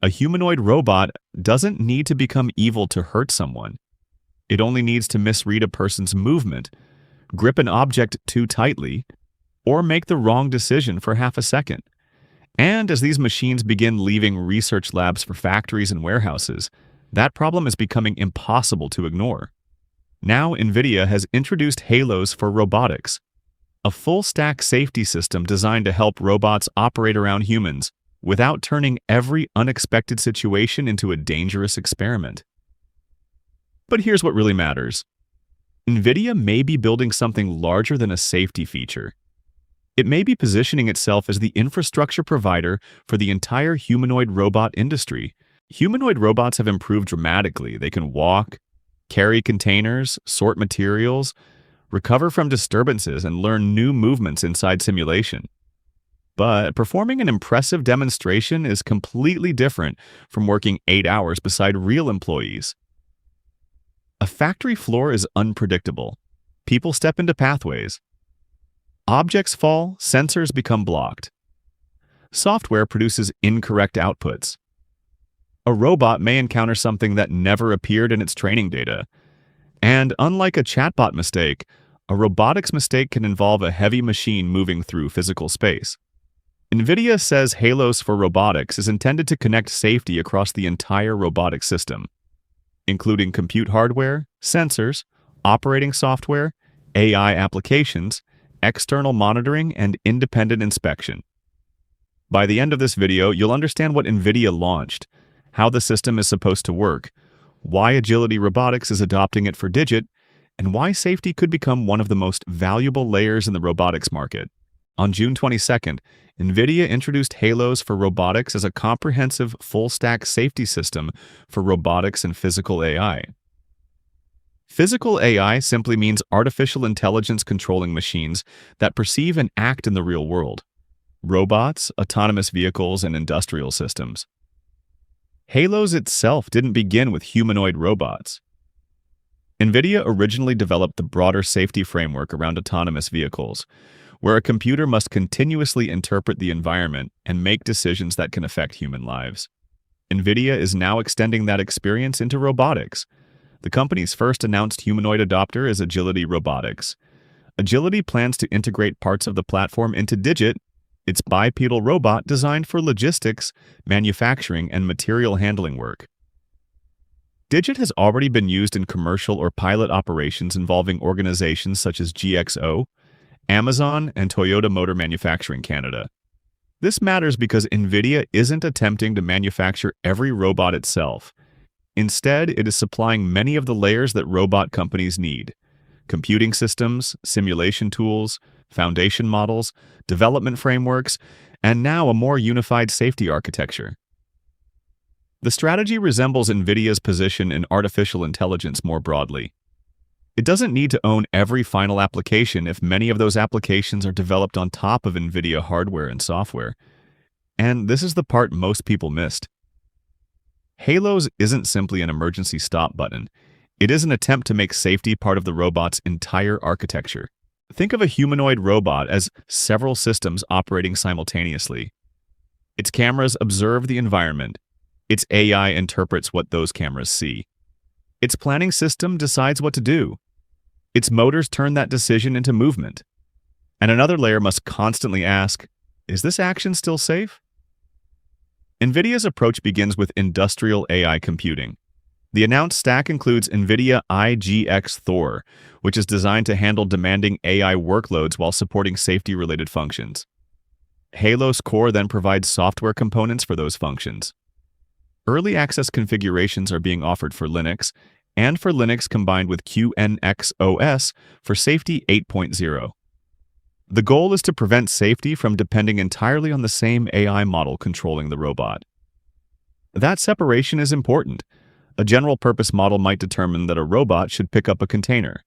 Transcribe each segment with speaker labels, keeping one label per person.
Speaker 1: A humanoid robot doesn't need to become evil to hurt someone. It only needs to misread a person's movement, grip an object too tightly, or make the wrong decision for half a second. And as these machines begin leaving research labs for factories and warehouses, that problem is becoming impossible to ignore. Now, NVIDIA has introduced Halos for robotics, a full-stack safety system designed to help robots operate around humans without turning every unexpected situation into a dangerous experiment. But here's what really matters. NVIDIA may be building something larger than a safety feature. It may be positioning itself as the infrastructure provider for the entire humanoid robot industry. Humanoid robots have improved dramatically. They can walk, carry containers, sort materials, recover from disturbances, and learn new movements inside simulation. But performing an impressive demonstration is completely different from working 8 hours beside real employees. A factory floor is unpredictable. People step into pathways. Objects fall, sensors become blocked. Software produces incorrect outputs. A robot may encounter something that never appeared in its training data. And unlike a chatbot mistake, a robotics mistake can involve a heavy machine moving through physical space. NVIDIA says Halos for robotics is intended to connect safety across the entire robotic system, including compute hardware, sensors, operating software, AI applications, external monitoring, and independent inspection. By the end of this video, you'll understand what NVIDIA launched, how the system is supposed to work, why Agility Robotics is adopting it for Digit, and why safety could become one of the most valuable layers in the robotics market. On June 22nd, NVIDIA introduced Halos for robotics as a comprehensive full-stack safety system for robotics and physical AI. Physical AI simply means artificial intelligence controlling machines that perceive and act in the real world. Robots, autonomous vehicles, and industrial systems. Halos itself didn't begin with humanoid robots. NVIDIA originally developed the broader safety framework around autonomous vehicles, where a computer must continuously interpret the environment and make decisions that can affect human lives. NVIDIA is now extending that experience into robotics. The company's first announced humanoid adopter is Agility Robotics. Agility plans to integrate parts of the platform into Digit, its bipedal robot designed for logistics, manufacturing, and material handling work. Digit has already been used in commercial or pilot operations involving organizations such as GXO, Amazon, and Toyota Motor Manufacturing Canada. This matters because NVIDIA isn't attempting to manufacture every robot itself. Instead, it is supplying many of the layers that robot companies need: computing systems, simulation tools, foundation models, development frameworks, and now a more unified safety architecture. The strategy resembles NVIDIA's position in artificial intelligence more broadly. It doesn't need to own every final application if many of those applications are developed on top of NVIDIA hardware and software. And this is the part most people missed. Halos isn't simply an emergency stop button. It is an attempt to make safety part of the robot's entire architecture. Think of a humanoid robot as several systems operating simultaneously. Its cameras observe the environment. Its AI interprets what those cameras see. Its planning system decides what to do. Its motors turn that decision into movement. And another layer must constantly ask, is this action still safe? NVIDIA's approach begins with industrial AI computing. The announced stack includes NVIDIA IGX Thor, which is designed to handle demanding AI workloads while supporting safety-related functions. Halos Core then provides software components for those functions. Early access configurations are being offered for Linux, and for Linux combined with QNX OS for Safety 8.0. The goal is to prevent safety from depending entirely on the same AI model controlling the robot. That separation is important. A general-purpose model might determine that a robot should pick up a container,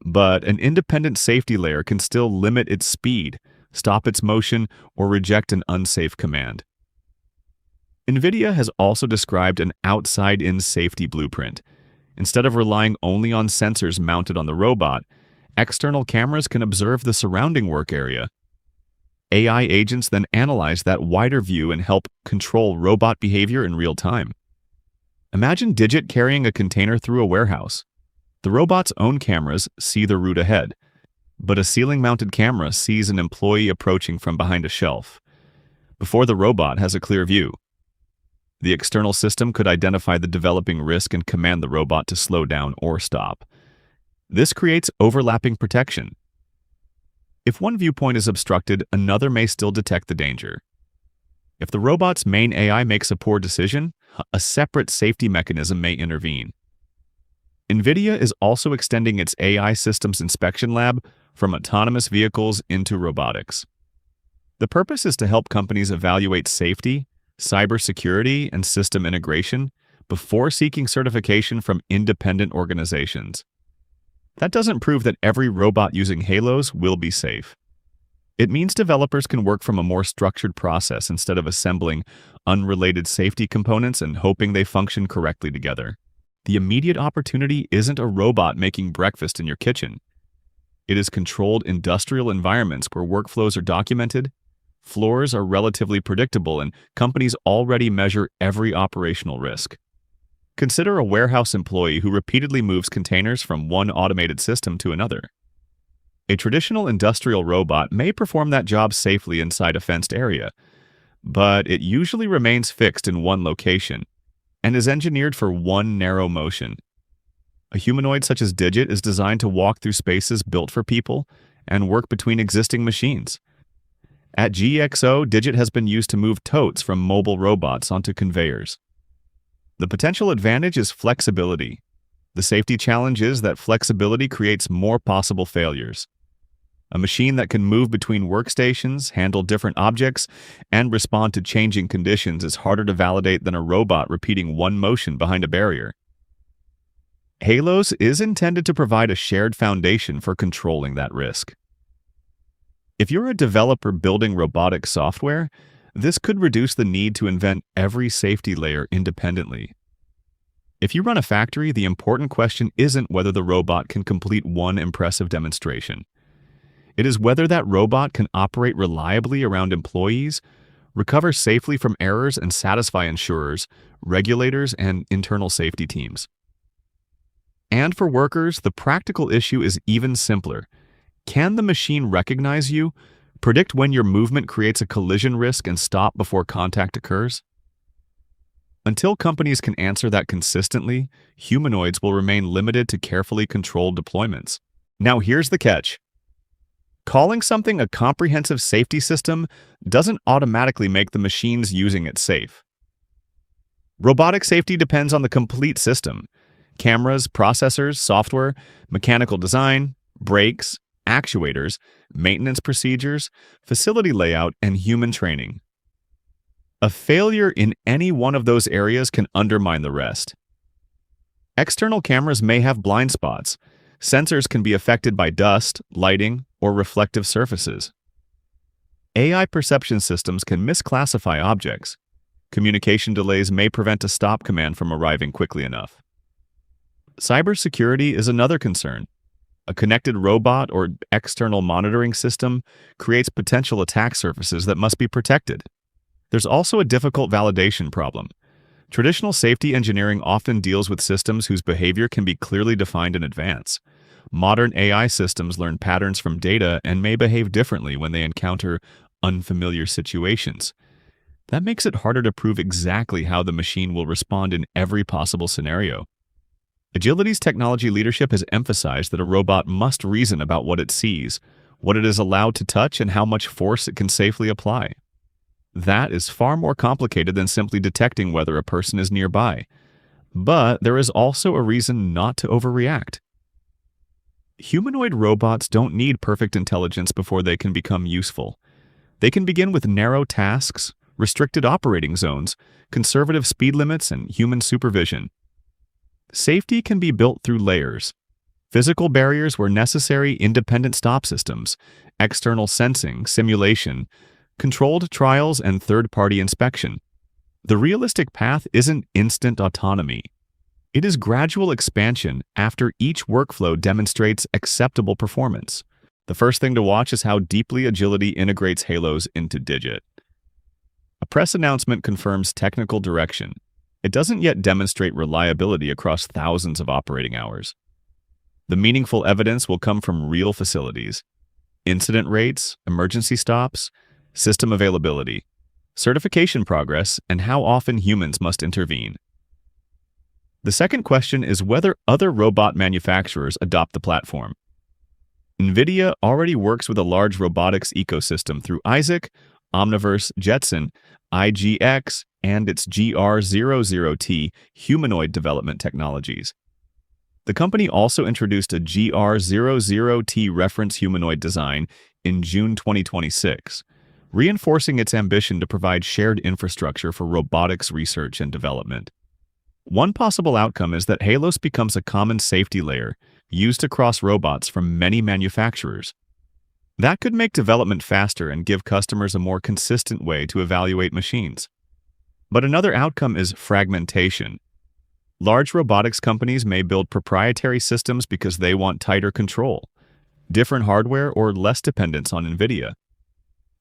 Speaker 1: but an independent safety layer can still limit its speed, stop its motion, or reject an unsafe command. NVIDIA has also described an outside-in safety blueprint. Instead of relying only on sensors mounted on the robot, external cameras can observe the surrounding work area. AI agents then analyze that wider view and help control robot behavior in real time. Imagine Digit carrying a container through a warehouse. The robot's own cameras see the route ahead, but a ceiling-mounted camera sees an employee approaching from behind a shelf, before the robot has a clear view. The external system could identify the developing risk and command the robot to slow down or stop. This creates overlapping protection. If one viewpoint is obstructed, another may still detect the danger. If the robot's main AI makes a poor decision, a separate safety mechanism may intervene. NVIDIA is also extending its AI systems inspection lab from autonomous vehicles into robotics. The purpose is to help companies evaluate safety, cybersecurity, and system integration before seeking certification from independent organizations. That doesn't prove that every robot using Halos will be safe. It means developers can work from a more structured process instead of assembling unrelated safety components and hoping they function correctly together. The immediate opportunity isn't a robot making breakfast in your kitchen. It is controlled industrial environments where workflows are documented, floors are relatively predictable, and companies already measure every operational risk. Consider a warehouse employee who repeatedly moves containers from one automated system to another. A traditional industrial robot may perform that job safely inside a fenced area, but it usually remains fixed in one location and is engineered for one narrow motion. A humanoid such as Digit is designed to walk through spaces built for people and work between existing machines. At GXO, Digit has been used to move totes from mobile robots onto conveyors. The potential advantage is flexibility. The safety challenge is that flexibility creates more possible failures. A machine that can move between workstations, handle different objects, and respond to changing conditions is harder to validate than a robot repeating one motion behind a barrier. Halos is intended to provide a shared foundation for controlling that risk. If you're a developer building robotic software, this could reduce the need to invent every safety layer independently. If you run a factory, the important question isn't whether the robot can complete one impressive demonstration. It is whether that robot can operate reliably around employees, recover safely from errors, and satisfy insurers, regulators, and internal safety teams. And for workers, the practical issue is even simpler. Can the machine recognize you, predict when your movement creates a collision risk, and stop before contact occurs? Until companies can answer that consistently, humanoids will remain limited to carefully controlled deployments. Now here's the catch. Calling something a comprehensive safety system doesn't automatically make the machines using it safe. Robotic safety depends on the complete system: cameras, processors, software, mechanical design, brakes, actuators, maintenance procedures, facility layout, and human training. A failure in any one of those areas can undermine the rest. External cameras may have blind spots. Sensors can be affected by dust, lighting, or reflective surfaces. AI perception systems can misclassify objects. Communication delays may prevent a stop command from arriving quickly enough. Cybersecurity is another concern. A connected robot or external monitoring system creates potential attack surfaces that must be protected. There's also a difficult validation problem. Traditional safety engineering often deals with systems whose behavior can be clearly defined in advance. Modern AI systems learn patterns from data and may behave differently when they encounter unfamiliar situations. That makes it harder to prove exactly how the machine will respond in every possible scenario. Agility's technology leadership has emphasized that a robot must reason about what it sees, what it is allowed to touch, and how much force it can safely apply. That is far more complicated than simply detecting whether a person is nearby. But there is also a reason not to overreact. Humanoid robots don't need perfect intelligence before they can become useful. They can begin with narrow tasks, restricted operating zones, conservative speed limits, and human supervision. Safety can be built through layers: physical barriers where necessary, independent stop systems, external sensing, simulation, controlled trials, and third-party inspection. The realistic path isn't instant autonomy. It is gradual expansion after each workflow demonstrates acceptable performance. The first thing to watch is how deeply agility integrates Halos into Digit. A press announcement confirms technical direction. It doesn't yet demonstrate reliability across thousands of operating hours. The meaningful evidence will come from real facilities: incident rates, emergency stops, system availability, certification progress, and how often humans must intervene. The second question is whether other robot manufacturers adopt the platform. NVIDIA already works with a large robotics ecosystem through Isaac, Omniverse, Jetson, IGX, and its GR00T humanoid development technologies. The company also introduced a GR00T reference humanoid design in June 2026, reinforcing its ambition to provide shared infrastructure for robotics research and development. One possible outcome is that Halos becomes a common safety layer used across robots from many manufacturers. That could make development faster and give customers a more consistent way to evaluate machines. But another outcome is fragmentation. Large robotics companies may build proprietary systems because they want tighter control, different hardware, or less dependence on NVIDIA.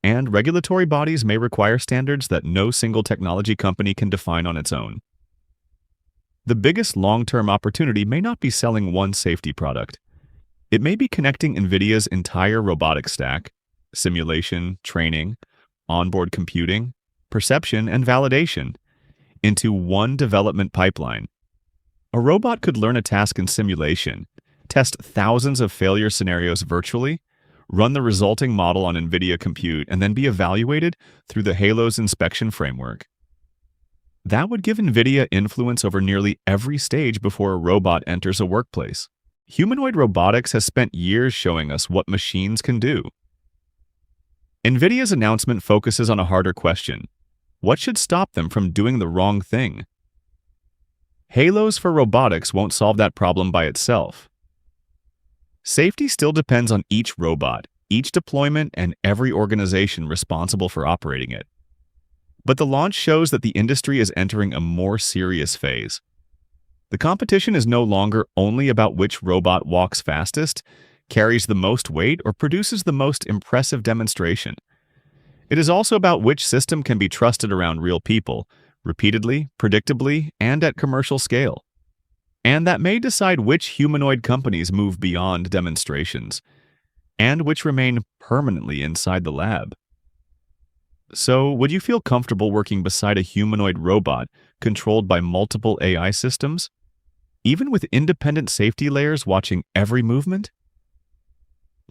Speaker 1: And regulatory bodies may require standards that no single technology company can define on its own. The biggest long-term opportunity may not be selling one safety product. It may be connecting NVIDIA's entire robotics stack, simulation, training, onboard computing, perception, and validation, into one development pipeline. A robot could learn a task in simulation, test thousands of failure scenarios virtually, run the resulting model on NVIDIA compute, and then be evaluated through the Halos inspection framework. That would give NVIDIA influence over nearly every stage before a robot enters a workplace. Humanoid robotics has spent years showing us what machines can do. NVIDIA's announcement focuses on a harder question: what should stop them from doing the wrong thing? Halos for robotics won't solve that problem by itself. Safety still depends on each robot, each deployment, and every organization responsible for operating it. But the launch shows that the industry is entering a more serious phase. The competition is no longer only about which robot walks fastest, carries the most weight, or produces the most impressive demonstration. It is also about which system can be trusted around real people, repeatedly, predictably, and at commercial scale. And that may decide which humanoid companies move beyond demonstrations, and which remain permanently inside the lab. So, would you feel comfortable working beside a humanoid robot controlled by multiple AI systems, even with independent safety layers watching every movement?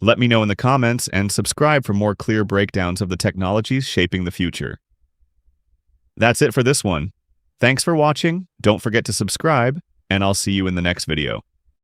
Speaker 1: Let me know in the comments and subscribe for more clear breakdowns of the technologies shaping the future. That's it for this one. Thanks for watching, don't forget to subscribe, and I'll see you in the next video.